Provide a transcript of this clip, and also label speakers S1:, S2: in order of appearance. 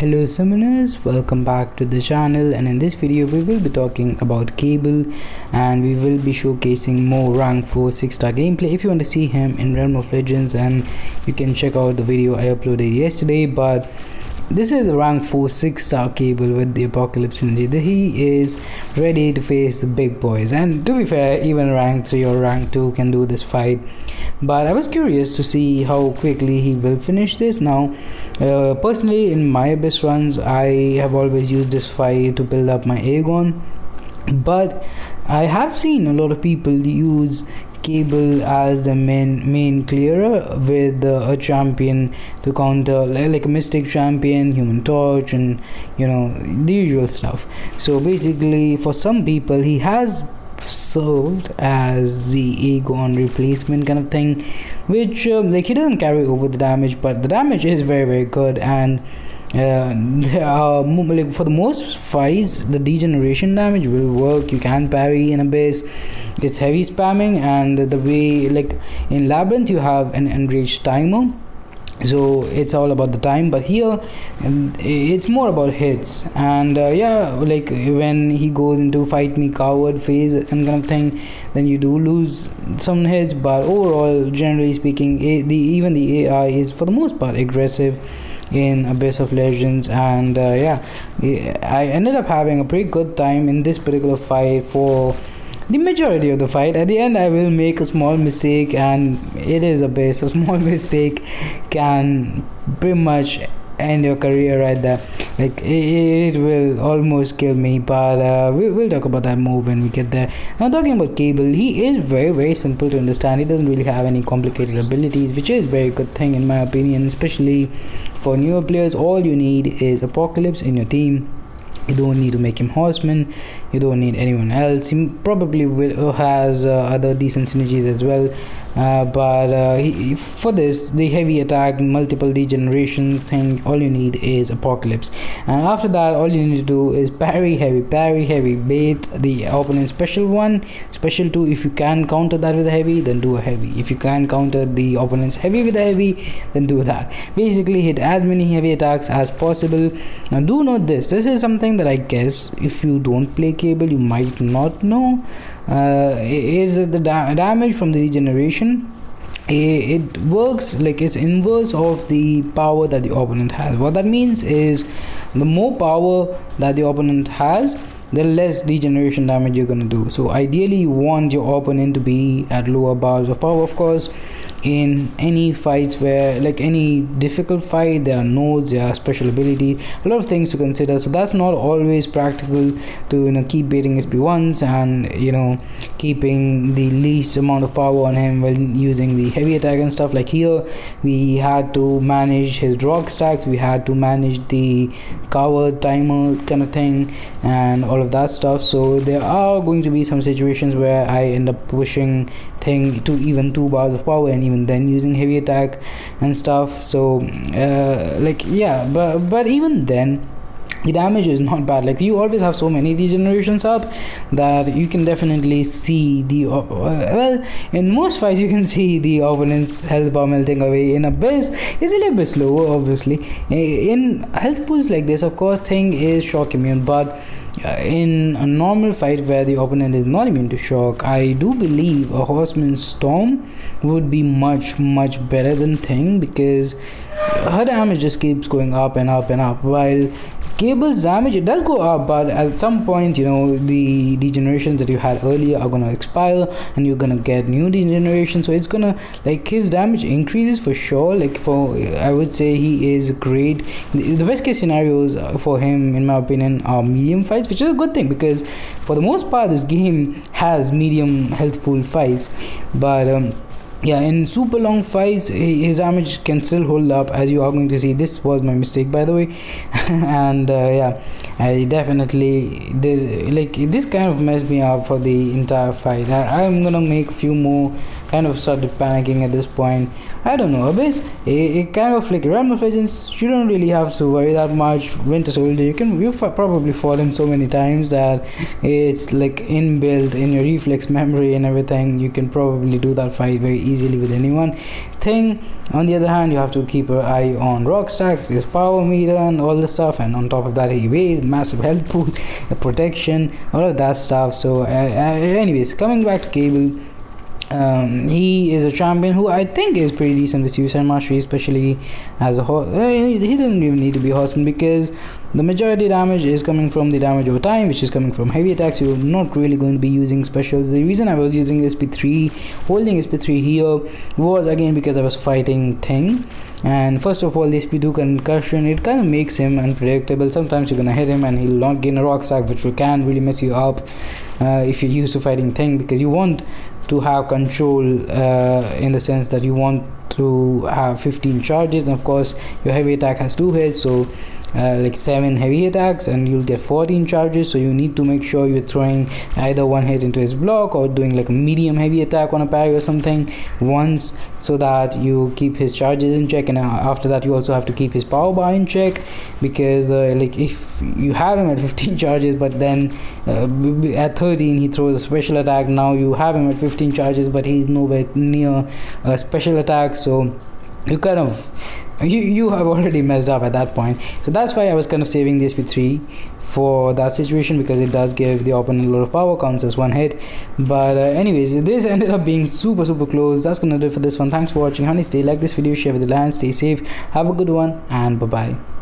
S1: Hello summoners, welcome back to the channel, and in this video we will be talking about Cable and we will be showcasing more rank 4 6-star gameplay. If you want to see him in Realm of Legends, and you can check out the video I uploaded yesterday, but this is a rank 4 6-star Cable with the Apocalypse Energy. He is ready to face the big boys, and to be fair, even rank 3 or rank 2 can do this fight. But I was curious to see how quickly he will finish this. Now personally, in my abyss runs, I have always used this fight to build up my Aegon, but I have seen a lot of people use Cable as the main clearer with a champion to counter, like a Mystic champion, Human Torch, and the usual stuff. So basically, for some people, he has served as the Aegon replacement kind of thing, which he doesn't carry over the damage, but the damage is very good. And for the most fights, the degeneration damage will work. You can parry in Abyss. It's heavy spamming, and the way, like in Labyrinth, you have an enraged timer, so it's all about the time. But here it's more about hits, and like when he goes into fight me coward phase and kind of thing, then you do lose some hits. But overall, generally speaking, even the AI is for the most part aggressive in Abyss of Legends. And I ended up having a pretty good time in this particular fight for the majority of the fight. At the end, I will make a small mistake, and it is Abyss. A small mistake can pretty much end your career right there. Like it will almost kill me, but we'll talk about that more when we get there. Now, talking about Cable, he is very simple to understand. He doesn't really have any complicated abilities, which is a very good thing in my opinion, especially for newer players. All you need is Apocalypse in your team. You don't need to make him Horseman. You don't need anyone else. He probably has other decent synergies as well, but for this, the heavy attack, multiple degeneration thing, all you need is Apocalypse. And after that, all you need to do is parry heavy, bait the opponent's special 1, special 2. If you can counter that with a heavy, then do a heavy. If you can counter the opponent's heavy with a heavy, then do that. Basically, hit as many heavy attacks as possible. Now, do note this is something that I guess if you don't play Cable, you might not know. Is the damage from the regeneration. It works like it's inverse of the power that the opponent has. What that means is, the more power that the opponent has, the less degeneration damage you're gonna do. So ideally, you want your opponent to be at lower bars of power. Of course, in any fights where, like any difficult fight, there are nodes, there are special ability, a lot of things to consider. So that's not always practical to keep baiting SP1s and keeping the least amount of power on him while using the heavy attack and stuff. Like here, we had to manage his rock stacks, we had to manage the coward timer kind of thing, and all of that stuff. So there are going to be some situations where I end up pushing thing to even 2 bars of power, and even then using heavy attack and stuff. So but even then, the damage is not bad. Like, you always have so many degenerations up that you can definitely see the in most fights you can see the opponent's health bar melting away. In Abyss, it's a little bit slower, obviously. In health pools like this, of course, thing is shock immune, but in a normal fight where the opponent is not immune to shock, I do believe a Horseman Storm would be much better than Thing, because her damage just keeps going up and up and up, while Cable's damage, it does go up, but at some point, the degenerations that you had earlier are gonna expire, and you're gonna get new degenerations. So it's gonna, like, his damage increases for sure. Like, I would say he is great. The best case scenarios for him, in my opinion, are medium fights, which is a good thing, because for the most part, this game has medium health pool fights. But in super long fights, his damage can still hold up, as you are going to see. This was my mistake, by the way. And I definitely did, like, this kind of messed me up for the entire fight. I'm gonna make a few more kind of started panicking at this point. I don't know, Abyss, it kind of like Realm of Legends, you don't really have to worry that much. Winter Soldier, you've probably fallen so many times that it's like inbuilt in your reflex memory and everything. You can probably do that fight very easily with anyone. Thing, on the other hand, you have to keep your eye on rock stacks, his power meter and all the stuff, and on top of that he weighs, massive health pool, protection, all of that stuff. So anyways, coming back to Cable, he is a champion who I think is pretty decent with suicide mastery, especially as a he doesn't even need to be a horseman, because the majority damage is coming from the damage over time, which is coming from heavy attacks. You're not really going to be using specials. The reason I was using SP3, holding SP3 here, was again because I was fighting Thing. And first of all, the SP2 concussion, it kind of makes him unpredictable. Sometimes you're gonna hit him and he'll not gain a rock stack, which can really mess you up if you're used to fighting Thing, because you want to have control in the sense that you want to have 15 charges, and of course your heavy attack has 2 hits, so like 7 heavy attacks and you'll get 14 charges. So you need to make sure you're throwing either 1 hit into his block or doing like a medium heavy attack on a parry or something once, so that you keep his charges in check. And after that you also have to keep his power bar in check, because like if you have him at 15 charges but then at 13 he throws a special attack, now you have him at 15 charges but he's nowhere near a special attack, so you kind of you have already messed up at that point. So that's why I was kind of saving the SP3 for that situation, because it does give the opponent a lot of power, counts as 1 hit. But anyways, this ended up being super close. That's gonna do it for this one. Thanks for watching. Honey, stay, like this video, share with the land, stay safe, have a good one, and bye bye.